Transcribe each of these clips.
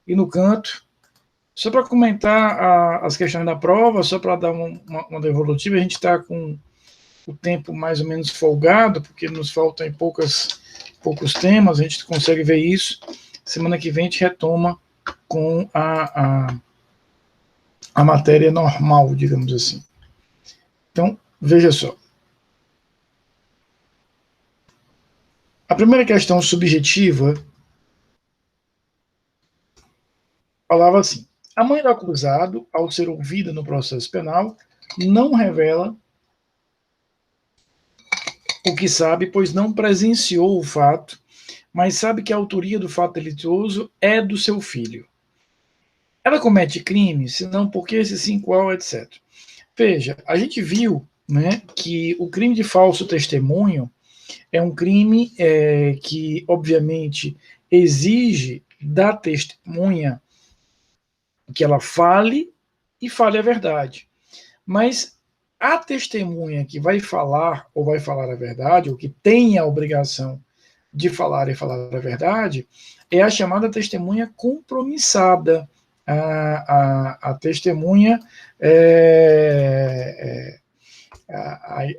e no canto. Só para comentar as questões da prova, só para dar uma devolutiva, a gente está com o tempo mais ou menos folgado, porque nos faltam poucos temas, a gente consegue ver isso. Semana que vem a gente retoma com a matéria normal, digamos assim. Então, veja só. A primeira questão subjetiva falava assim: a mãe do acusado, ao ser ouvida no processo penal, não revela o que sabe, pois não presenciou o fato, mas sabe que a autoria do fato delituoso é do seu filho. Ela comete crime, se não, por que, se sim, qual, etc. Veja, a gente viu, né, que o crime de falso testemunho é um crime que, obviamente, exige da testemunha que ela fale e fale a verdade. Mas a testemunha que vai falar ou vai falar a verdade, ou que tem a obrigação de falar e falar a verdade, é a chamada testemunha compromissada. A testemunha,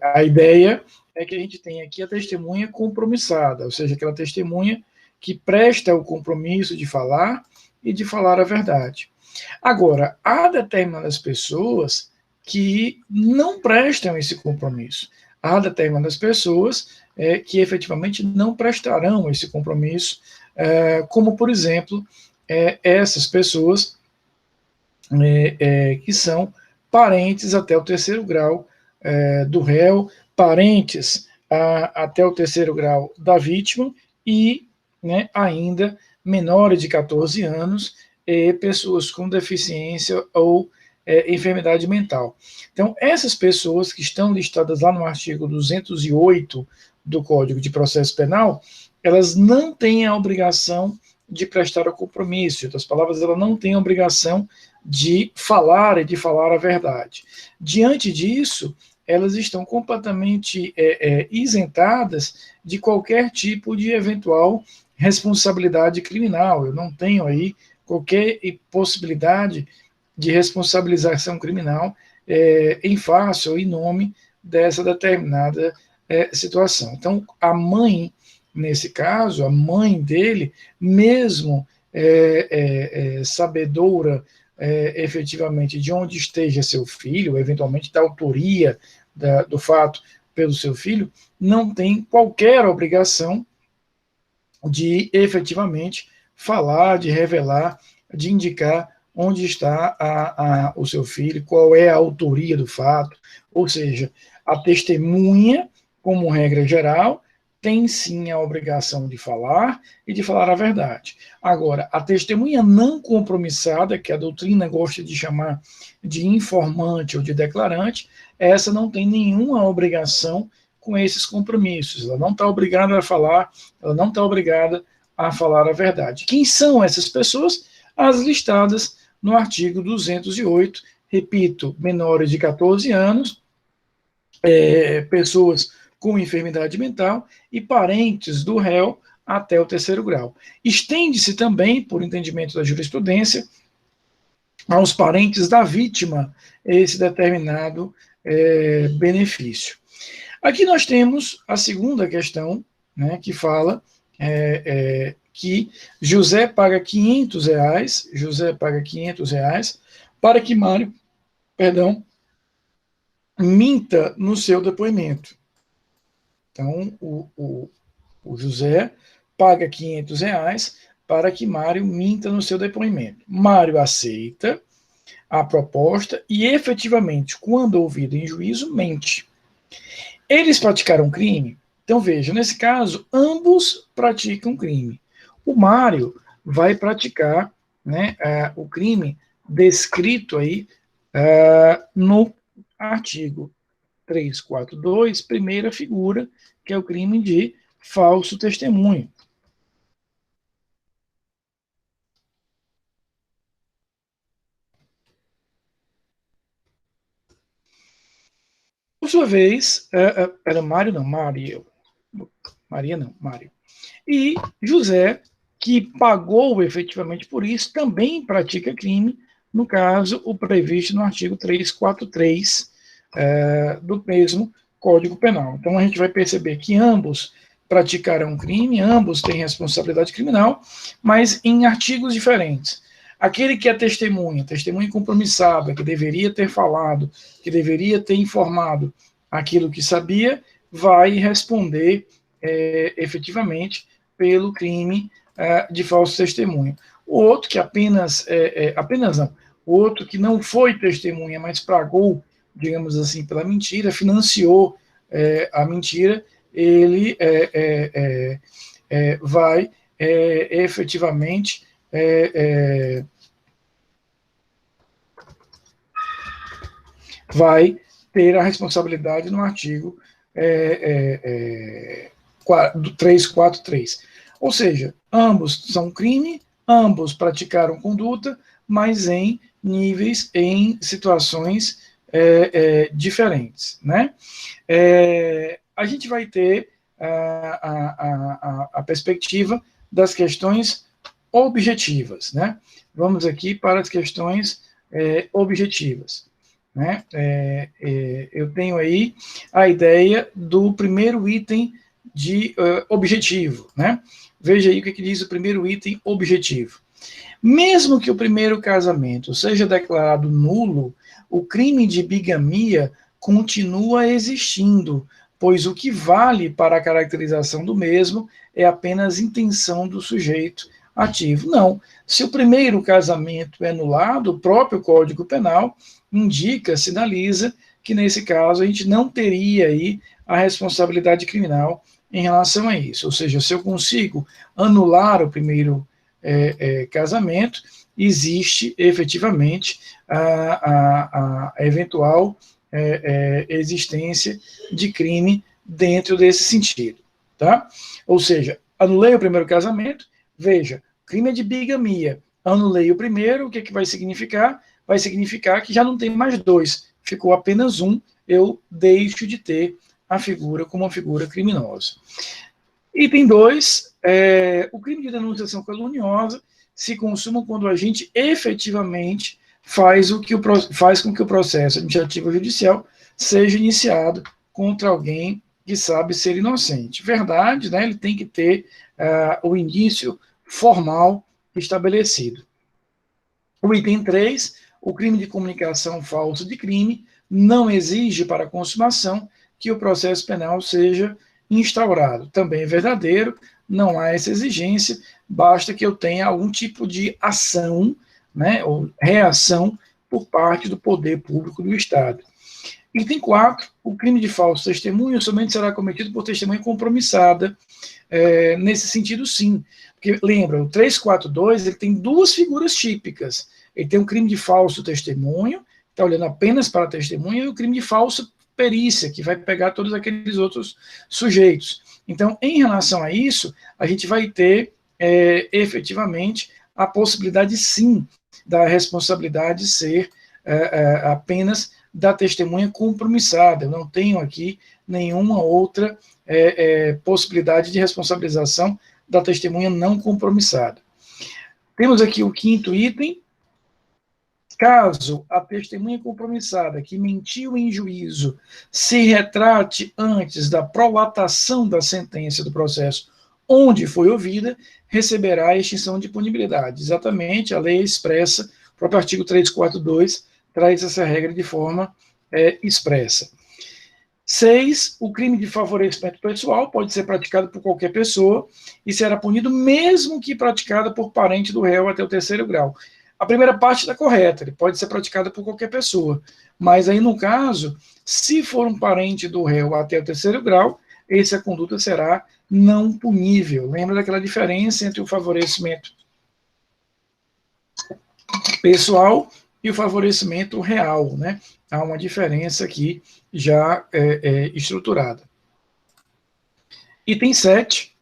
a ideia é que a gente tem aqui a testemunha compromissada, ou seja, aquela testemunha que presta o compromisso de falar e de falar a verdade. Agora, há determinadas pessoas que não prestam esse compromisso. Há determinadas pessoas que efetivamente não prestarão esse compromisso, como, por exemplo, essas pessoas que são parentes até o terceiro grau do réu, parentes até o terceiro grau da vítima e, né, ainda menores de 14 anos e pessoas com deficiência ou enfermidade mental. Então, essas pessoas que estão listadas lá no artigo 208 do Código de Processo Penal, elas não têm a obrigação de prestar o compromisso. Em outras palavras, ela não tem a obrigação de falar e de falar a verdade. Diante disso, elas estão completamente isentadas de qualquer tipo de eventual responsabilidade criminal. Eu não tenho aí qualquer possibilidade de responsabilização criminal em face ou em nome dessa determinada situação. Então, a mãe, nesse caso, a mãe dele, mesmo sabedora efetivamente de onde esteja seu filho, eventualmente da autoria do fato pelo seu filho, não tem qualquer obrigação de efetivamente falar, de revelar, de indicar onde está o seu filho, qual é a autoria do fato, ou seja, a testemunha, como regra geral, tem sim a obrigação de falar e de falar a verdade. Agora, a testemunha não compromissada, que a doutrina gosta de chamar de informante ou de declarante, essa não tem nenhuma obrigação com esses compromissos. Ela não está obrigada a falar, ela não está obrigada a falar a verdade. Quem são essas pessoas? As listadas no artigo 208, repito, menores de 14 anos, pessoas com enfermidade mental e parentes do réu até o terceiro grau. Estende-se também, por entendimento da jurisprudência, aos parentes da vítima esse determinado benefício. Aqui nós temos a segunda questão, né, que fala que José paga R$500 para que Mário, minta no seu depoimento. Então, o José paga R$500 para que Mário minta no seu depoimento. Mário aceita a proposta e, efetivamente, quando ouvido em juízo, mente. Eles praticaram crime? Então, veja, nesse caso, ambos praticam crime. O Mário vai praticar, né, o crime descrito aí no artigo 342, primeira figura, que é o crime de falso testemunho. Por sua vez, era Mário, não, Maria. Maria não, Mário. E José que pagou efetivamente por isso também pratica crime, no caso, o previsto no artigo 343 do mesmo Código Penal. Então, a gente vai perceber que ambos praticaram crime, ambos têm responsabilidade criminal, mas em artigos diferentes. Aquele que é testemunha compromissada, que deveria ter falado, que deveria ter informado aquilo que sabia, vai responder efetivamente pelo crime de falso testemunho. O outro que apenas não, o outro que não foi testemunha, mas pagou, digamos assim, pela mentira, financiou a mentira, ele vai efetivamente vai ter a responsabilidade no artigo 343. Ou seja, ambos são crime, ambos praticaram conduta, mas em níveis, em situações diferentes. Né? A gente vai ter a perspectiva das questões objetivas. Né? Vamos aqui para as questões objetivas. Né? Eu tenho aí a ideia do primeiro item de objetivo. Né? Veja aí o que diz o primeiro item objetivo. Mesmo que o primeiro casamento seja declarado nulo, o crime de bigamia continua existindo, pois o que vale para a caracterização do mesmo é apenas a intenção do sujeito ativo. Não. Se o primeiro casamento é anulado, o próprio Código Penal indica, sinaliza que, nesse caso, a gente não teria aí a responsabilidade criminal em relação a isso. Ou seja, se eu consigo anular o primeiro casamento, existe efetivamente a eventual existência de crime dentro desse sentido. Tá? Ou seja, anulei o primeiro casamento, veja, crime é de bigamia, anulei o primeiro, o que vai significar? Vai significar que já não tem mais dois, ficou apenas um, eu deixo de ter a figura como uma figura criminosa. Item 2, o crime de denunciação caluniosa se consuma quando o agente efetivamente faz com que o processo administrativo judicial seja iniciado contra alguém que sabe ser inocente. Verdade, né? Ele tem que ter o início formal estabelecido. O item 3, o crime de comunicação falsa de crime não exige para a consumação que o processo penal seja instaurado. Também é verdadeiro, não há essa exigência, basta que eu tenha algum tipo de ação, né, ou reação por parte do poder público do Estado. Item 4, o crime de falso testemunho somente será cometido por testemunha compromissada, nesse sentido sim, porque lembra, o 342 ele tem duas figuras típicas, ele tem um crime de falso testemunho, está olhando apenas para a testemunha, e o crime de falsa perícia, que vai pegar todos aqueles outros sujeitos. Então, em relação a isso, a gente vai ter efetivamente a possibilidade sim da responsabilidade ser apenas da testemunha compromissada. Eu não tenho aqui nenhuma outra possibilidade de responsabilização da testemunha não compromissada. Temos aqui o quinto item. Caso a testemunha compromissada que mentiu em juízo se retrate antes da prolatação da sentença do processo onde foi ouvida, receberá a extinção de punibilidade. Exatamente, a lei expressa, o próprio artigo 342 traz essa regra de forma expressa. 6, o crime de favorecimento pessoal pode ser praticado por qualquer pessoa e será punido mesmo que praticado por parente do réu até o 3º grau. A primeira parte está correta, ele pode ser praticado por qualquer pessoa, mas aí no caso, se for um parente do réu até o 3º grau, essa conduta será não punível. Lembra daquela diferença entre o favorecimento pessoal e o favorecimento real, né? Há uma diferença aqui já estruturada. Item 7.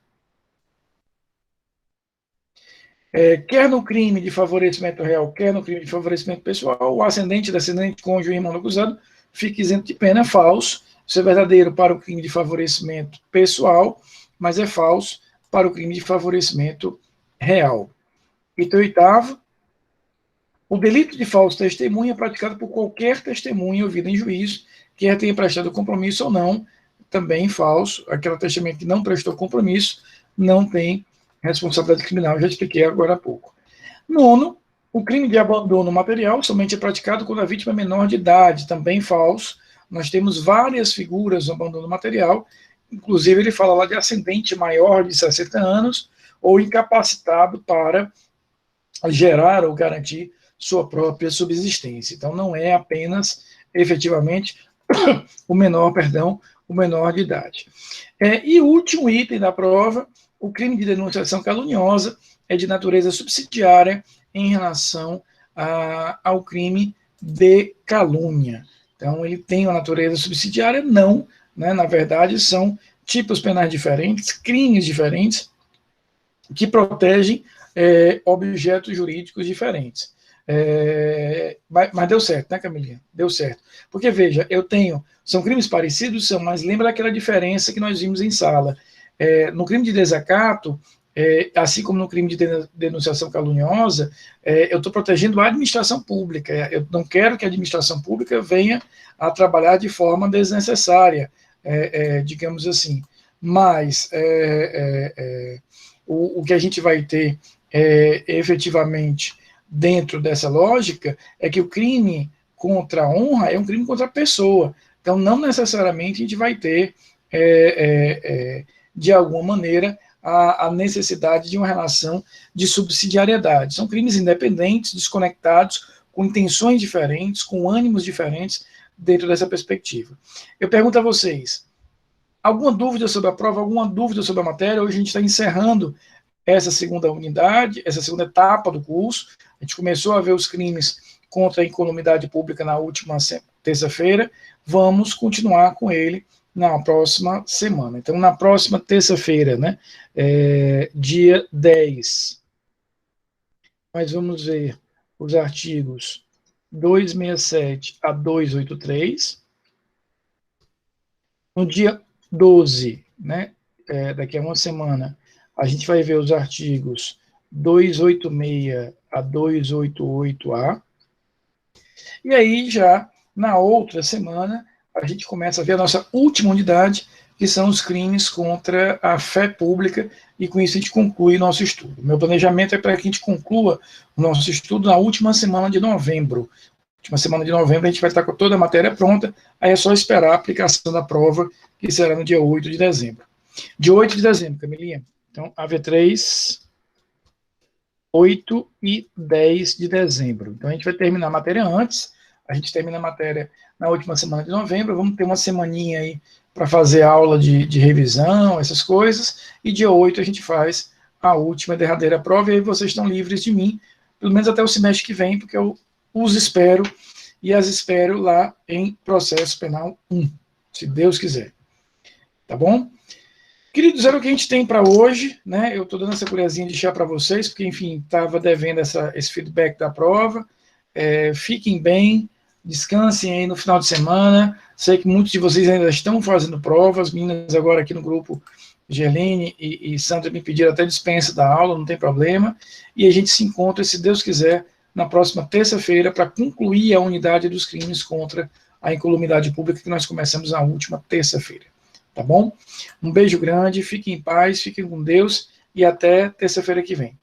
Quer no crime de favorecimento real, quer no crime de favorecimento pessoal, o ascendente, descendente, cônjuge, irmão do acusado, fica isento de pena. É falso. Isso é verdadeiro para o crime de favorecimento pessoal, mas é falso para o crime de favorecimento real. Item oitavo, o delito de falso testemunha é praticado por qualquer testemunha ouvida em juízo, quer tenha prestado compromisso ou não, também falso. Aquela testemunha que não prestou compromisso não tem responsabilidade criminal, já expliquei agora há pouco. Nono, o crime de abandono material somente é praticado quando a vítima é menor de idade, também falso. Nós temos várias figuras no abandono material, inclusive ele fala lá de ascendente maior de 60 anos ou incapacitado para gerar ou garantir sua própria subsistência. Então, não é apenas, efetivamente, o menor de idade. E o último item da prova, o crime de denunciação caluniosa é de natureza subsidiária em relação ao crime de calúnia. Então, ele tem uma natureza subsidiária? Não, né? Na verdade, são tipos penais diferentes, crimes diferentes, que protegem objetos jurídicos diferentes. Mas deu certo, né, Camilinha? Deu certo. Porque, veja, são crimes parecidos, mas lembra aquela diferença que nós vimos em sala. No crime de desacato, assim como no crime de denunciação caluniosa, eu estou protegendo a administração pública. Eu não quero que a administração pública venha a trabalhar de forma desnecessária, digamos assim. Mas o que a gente vai ter efetivamente dentro dessa lógica é que o crime contra a honra é um crime contra a pessoa. Então, não necessariamente a gente vai ter, de alguma maneira, a necessidade de uma relação de subsidiariedade. São crimes independentes, desconectados, com intenções diferentes, com ânimos diferentes dentro dessa perspectiva. Eu pergunto a vocês, alguma dúvida sobre a prova, alguma dúvida sobre a matéria? Hoje a gente está encerrando essa segunda unidade, essa segunda etapa do curso. A gente começou a ver os crimes contra a incolumidade pública na última terça-feira. Vamos continuar com ele na próxima semana. Então, na próxima terça-feira, né, dia 10, nós vamos ver os artigos 267 a 283. No dia 12, né, daqui a uma semana, a gente vai ver os artigos 286 a 288A. E aí, já na outra semana, a gente começa a ver a nossa última unidade, que são os crimes contra a fé pública, e com isso a gente conclui nosso estudo. Meu planejamento é para que a gente conclua o nosso estudo na última semana de novembro. Última semana de novembro a gente vai estar com toda a matéria pronta, aí é só esperar a aplicação da prova, que será no dia 8 de dezembro. Dia 8 de dezembro, Camilinha. Então, AV3, 8 e 10 de dezembro. Então, a gente vai terminar a matéria antes, a gente termina a matéria na última semana de novembro, vamos ter uma semaninha aí para fazer aula de revisão, essas coisas, e dia 8 a gente faz a última e derradeira prova, e aí vocês estão livres de mim, pelo menos até o semestre que vem, porque eu os espero, e as espero lá em Processo Penal 1, se Deus quiser. Tá bom? Queridos, era o que a gente tem para hoje, né? Eu estou dando essa colherzinha de chá para vocês, porque, enfim, estava devendo esse feedback da prova. Fiquem bem, descansem aí no final de semana. Sei que muitos de vocês ainda estão fazendo provas, meninas agora aqui no grupo, Gerline e Sandra me pediram até dispensa da aula, não tem problema. E a gente se encontra, se Deus quiser, na próxima terça-feira, para concluir a unidade dos crimes contra a incolumidade pública que nós começamos na última terça-feira. Tá bom? Um beijo grande, fiquem em paz, fiquem com Deus e até terça-feira que vem.